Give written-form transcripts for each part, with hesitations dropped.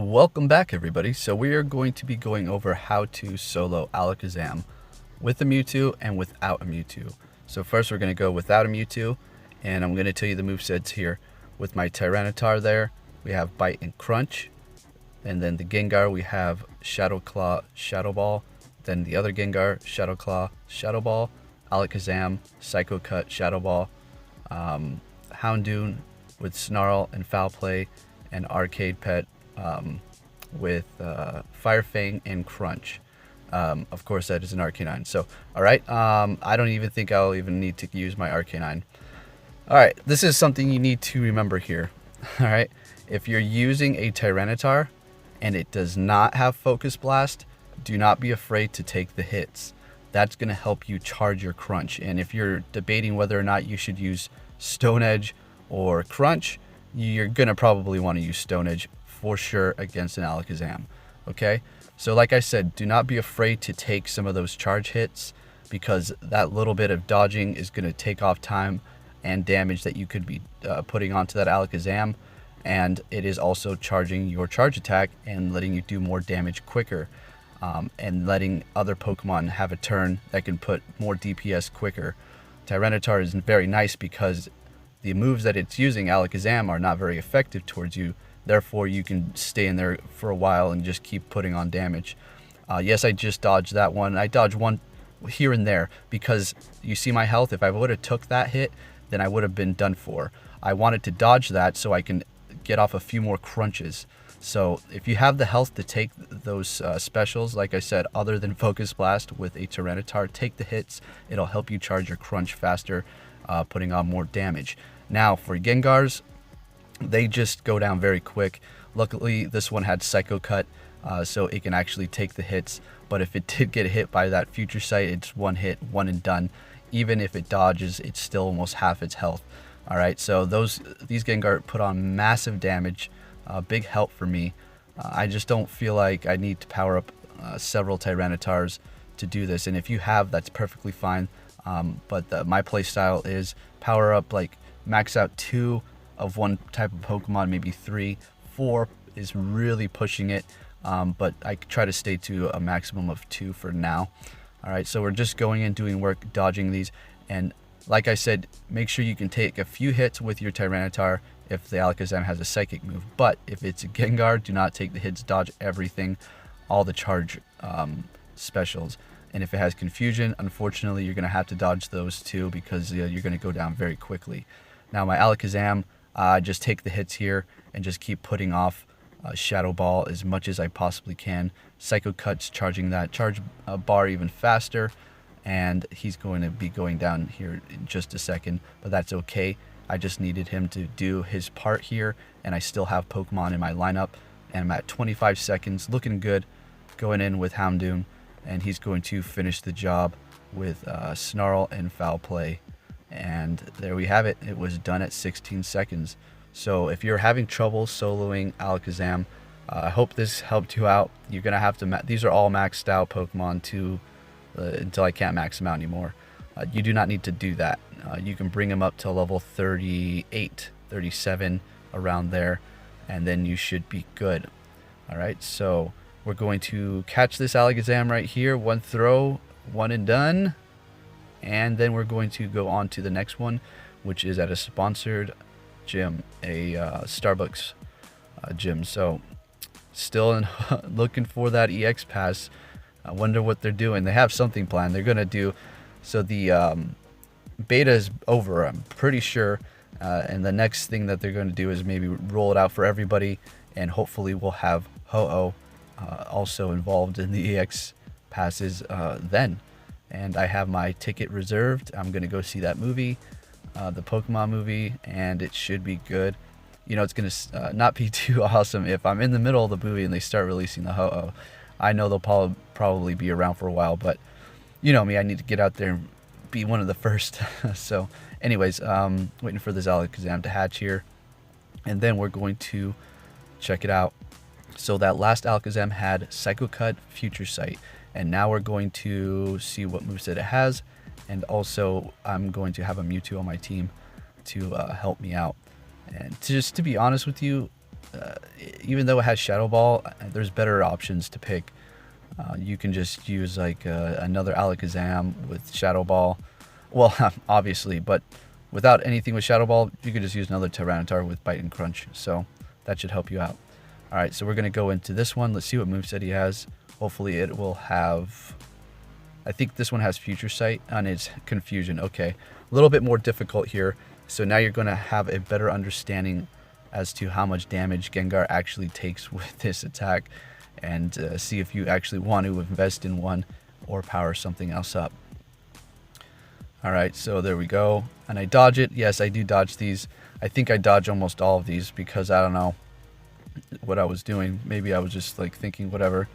Welcome back, everybody. So we are going to be going over how to solo Alakazam with a Mewtwo and without a Mewtwo. So first we're going to go without a Mewtwo, and I'm going to tell you the movesets here. With my Tyranitar there, we have Bite and Crunch. And then the Gengar, we have Shadow Claw, Shadow Ball. Then the other Gengar, Shadow Claw, Shadow Ball. Alakazam, Psycho Cut, Shadow Ball. Houndoom with Snarl and Foul Play. And Arcade Pet with Fire Fang and Crunch. Of course, that is an Arcanine. So, alright, I don't even think I'll even need to use my Arcanine. Alright, this is something you need to remember here. Alright, if you're using a Tyranitar and it does not have Focus Blast, do not be afraid to take the hits. That's going to help you charge your Crunch. And if you're debating whether or not you should use Stone Edge or Crunch, you're going to probably want to use Stone Edge for sure against an Alakazam. Okay, so like I said, do not be afraid to take some of those charge hits, because that little bit of dodging is going to take off time and damage that you could be putting onto that Alakazam, and it is also charging your charge attack and letting you do more damage quicker, and letting other Pokemon have a turn that can put more DPS quicker. Tyranitar is very nice because the moves that it's using, Alakazam, are not very effective towards you. Therefore, you can stay in there for a while and just keep putting on damage. Yes, I just dodged that one. I dodged one here and there because you see my health. If I would have took that hit, then I would have been done for. I wanted to dodge that so I can get off a few more crunches. So if you have the health to take those specials, like I said, other than Focus Blast with a Tyranitar, take the hits. It'll help you charge your Crunch faster, putting on more damage. Now, for Gengars, they just go down very quick. Luckily, this one had Psycho Cut, so it can actually take the hits. But if it did get hit by that Future Sight, it's one hit, one and done. Even if it dodges, it's still almost half its health. Alright, so these Gengar put on massive damage. Big help for me. I just don't feel like I need to power up several Tyranitars to do this. And if you have, that's perfectly fine. But my play style is power up, like max out 2 of one type of Pokemon, maybe 3. 4 is really pushing it, but I try to stay to a maximum of 2 for now. Alright, so we're just going in, doing work, dodging these, and like I said, make sure you can take a few hits with your Tyranitar if the Alakazam has a Psychic move. But if it's a Gengar, do not take the hits, dodge everything, all the charge specials. And if it has Confusion, unfortunately, you're going to have to dodge those too, because you're going to go down very quickly. Now, my Alakazam, just take the hits here and just keep putting off Shadow Ball as much as I possibly can. Psycho Cut's charging that charge bar even faster, and he's going to be going down here in just a second, but that's okay. I just needed him to do his part here, and I still have Pokemon in my lineup, and I'm at 25 seconds, looking good, going in with Houndoom, and he's going to finish the job with Snarl and Foul Play. And there we have it. It was done at 16 seconds. So if you're having trouble soloing Alakazam, I hope this helped you out. You're going to have to... These are all maxed out Pokemon too, until I can't max them out anymore. You do not need to do that. You can bring them up to level 38, 37, around there, and then you should be good. Alright, so we're going to catch this Alakazam right here. One throw, one and done. And then we're going to go on to the next one, which is at a sponsored gym, a Starbucks gym. So still looking for that EX pass. I wonder what they're doing. They have something planned. They're going to do... So the beta is over, I'm pretty sure. And the next thing that they're going to do is maybe roll it out for everybody. And hopefully we'll have Ho-Oh also involved in the EX passes then. And I have my ticket reserved. I'm going to go see that movie, the Pokemon movie, and it should be good. You know, it's going to not be too awesome if I'm in the middle of the movie and they start releasing the Ho-Oh. I know they'll probably be around for a while, but you know me, I need to get out there and be one of the first. So anyways, waiting for this Alakazam to hatch here, and then we're going to check it out. So that last Alakazam had Psycho Cut, Future Sight. And now we're going to see what moveset it has. And also, I'm going to have a Mewtwo on my team to help me out. And just to be honest with you, even though it has Shadow Ball, there's better options to pick. You can just use like another Alakazam with Shadow Ball. Well, obviously, but without anything with Shadow Ball, you could just use another Tyranitar with Bite and Crunch. So that should help you out. Alright, so we're going to go into this one. Let's see what moveset he has. Hopefully it will have... I think this one has Future Sight and it's Confusion. Okay, a little bit more difficult here. So now you're going to have a better understanding as to how much damage Gengar actually takes with this attack. And see if you actually want to invest in one or power something else up. Alright, so there we go. And I dodge it. Yes, I do dodge these. I think I dodge almost all of these because I don't know what I was doing. Maybe I was just like thinking whatever.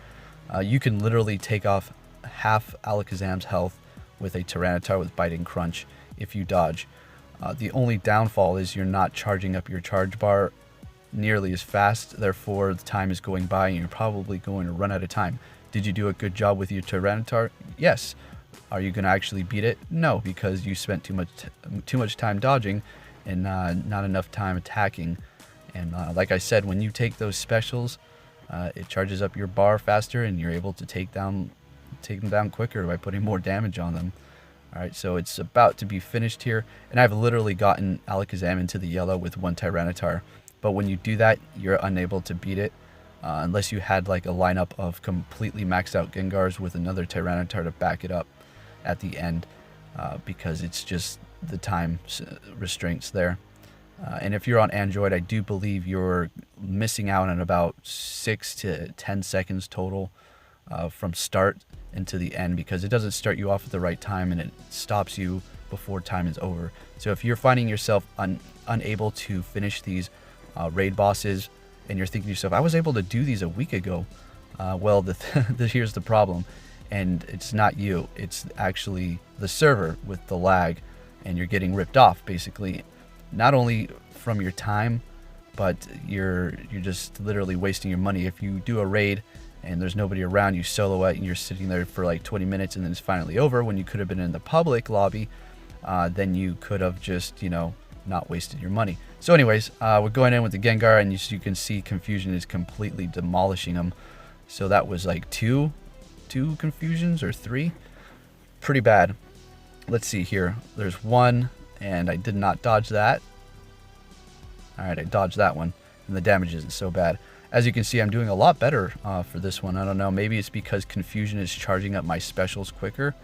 You can literally take off half Alakazam's health with a Tyranitar with Bite and Crunch if you dodge. The only downfall is you're not charging up your charge bar nearly as fast, therefore the time is going by and you're probably going to run out of time. Did you do a good job with your Tyranitar? Yes. Are you going to actually beat it? No, because you spent too much time dodging and not enough time attacking. And like I said, when you take those specials, it charges up your bar faster and you're able to take them down quicker by putting more damage on them. Alright, so it's about to be finished here, and I've literally gotten Alakazam into the yellow with one Tyranitar. But when you do that, you're unable to beat it unless you had like a lineup of completely maxed out Gengars with another Tyranitar to back it up at the end, because it's just the time restraints there. And if you're on Android, I do believe you're missing out on about 6 to 10 seconds total from start into the end, because it doesn't start you off at the right time and it stops you before time is over. So if you're finding yourself unable to finish these raid bosses and you're thinking to yourself, I was able to do these a week ago, well, here's the problem. And it's not you, it's actually the server with the lag, and you're getting ripped off basically, not only from your time, but you're just literally wasting your money. If you do a raid and there's nobody around, you solo it and you're sitting there for like 20 minutes and then it's finally over when you could have been in the public lobby, then you could have just, you know, not wasted your money. So anyways, we're going in with the Gengar, and you can see Confusion is completely demolishing him. So that was like two Confusions or 3. Pretty bad. Let's see here. There's one, and I did not dodge that. Alright, I dodged that one, and the damage isn't so bad. As you can see, I'm doing a lot better for this one. I don't know, maybe it's because Confusion is charging up my specials quicker.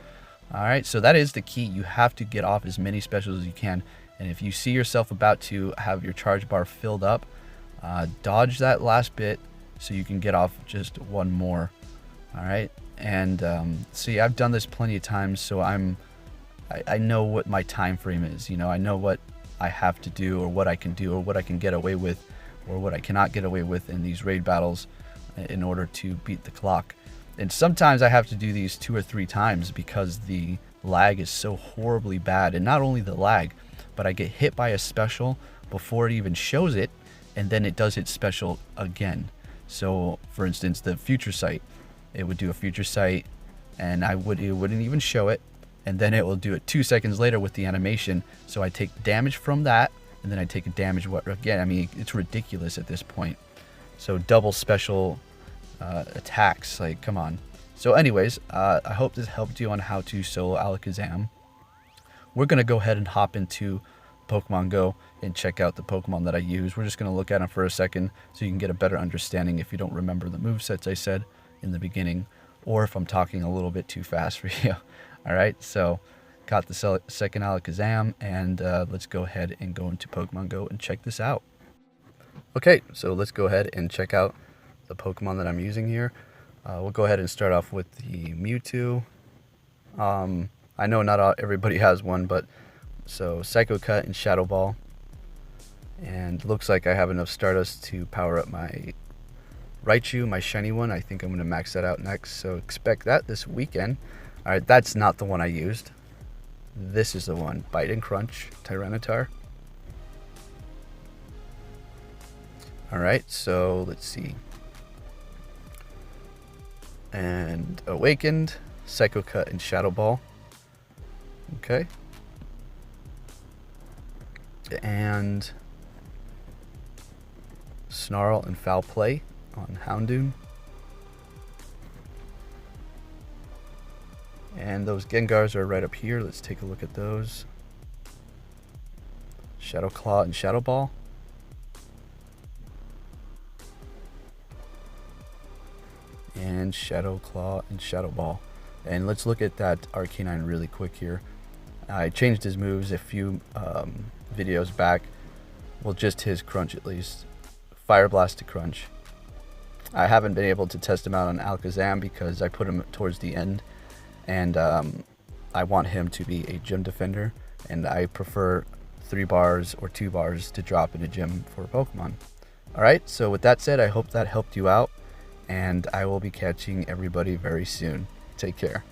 Alright, so that is the key. You have to get off as many specials as you can. And if you see yourself about to have your charge bar filled up, dodge that last bit so you can get off just one more. Alright, and see, I've done this plenty of times, so I know what my time frame is. You know, I know what I have to do, or what I can do, or what I can get away with, or what I cannot get away with in these raid battles in order to beat the clock. And sometimes I have to do these 2 or 3 times because the lag is so horribly bad. And not only the lag, but I get hit by a special before it even shows it, and then it does its special again. So for instance, the Future Sight, it would do a Future Sight and it wouldn't even show it, and then it will do it 2 seconds later with the animation. So I take damage from that, and then I take a damage again. I mean, it's ridiculous at this point. So double special attacks, like, come on. So anyways, I hope this helped you on how to solo Alakazam. We're going to go ahead and hop into Pokemon Go and check out the Pokemon that I use. We're just going to look at them for a second so you can get a better understanding if you don't remember the movesets I said in the beginning, or if I'm talking a little bit too fast for you. Alright, so got the second Alakazam, and let's go ahead and go into Pokemon Go and check this out. Okay, so let's go ahead and check out the Pokemon that I'm using here. We'll go ahead and start off with the Mewtwo. I know not everybody has one, but so Psycho Cut and Shadow Ball. And looks like I have enough Stardust to power up my Raichu, my shiny one. I think I'm going to max that out next, so expect that this weekend. Alright, that's not the one I used. This is the one. Bite and Crunch, Tyranitar. Alright, so let's see. And Awakened, Psycho Cut, and Shadow Ball. Okay. And Snarl and Foul Play on Houndoom. And those Gengars are right up here. Let's take a look at those. Shadow Claw and Shadow Ball. And Shadow Claw and Shadow Ball. And let's look at that Arcanine really quick here. I changed his moves a few videos back. Well, just his crunch at least. Fire Blast to crunch. I haven't been able to test him out on Alakazam because I put him towards the end. And I want him to be a gym defender. And I prefer 3 bars or 2 bars to drop in a gym for Pokemon. Alright, so with that said, I hope that helped you out. And I will be catching everybody very soon. Take care.